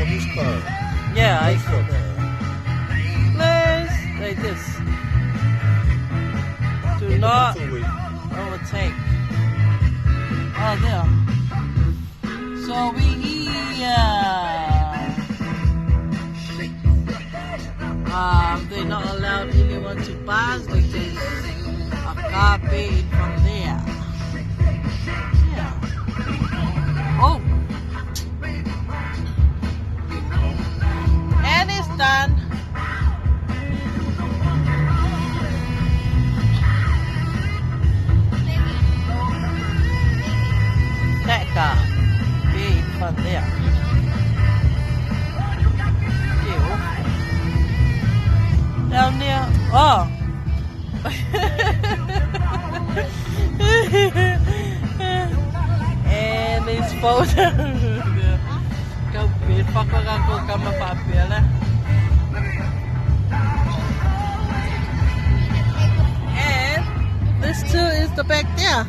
police car. Yeah, I Let's saw go. that. Please, like this. Do not Also wait. overtake. Oh, there. So we here. They're not allowed anyone to pass because a car paid from there. Yeah. Oh. And it's done. That car paid from there. Ew. Down there. Oh. And it's photo. Câu biệt phát có ra cô cầm mà phạm biệt đó. And this too is the back there.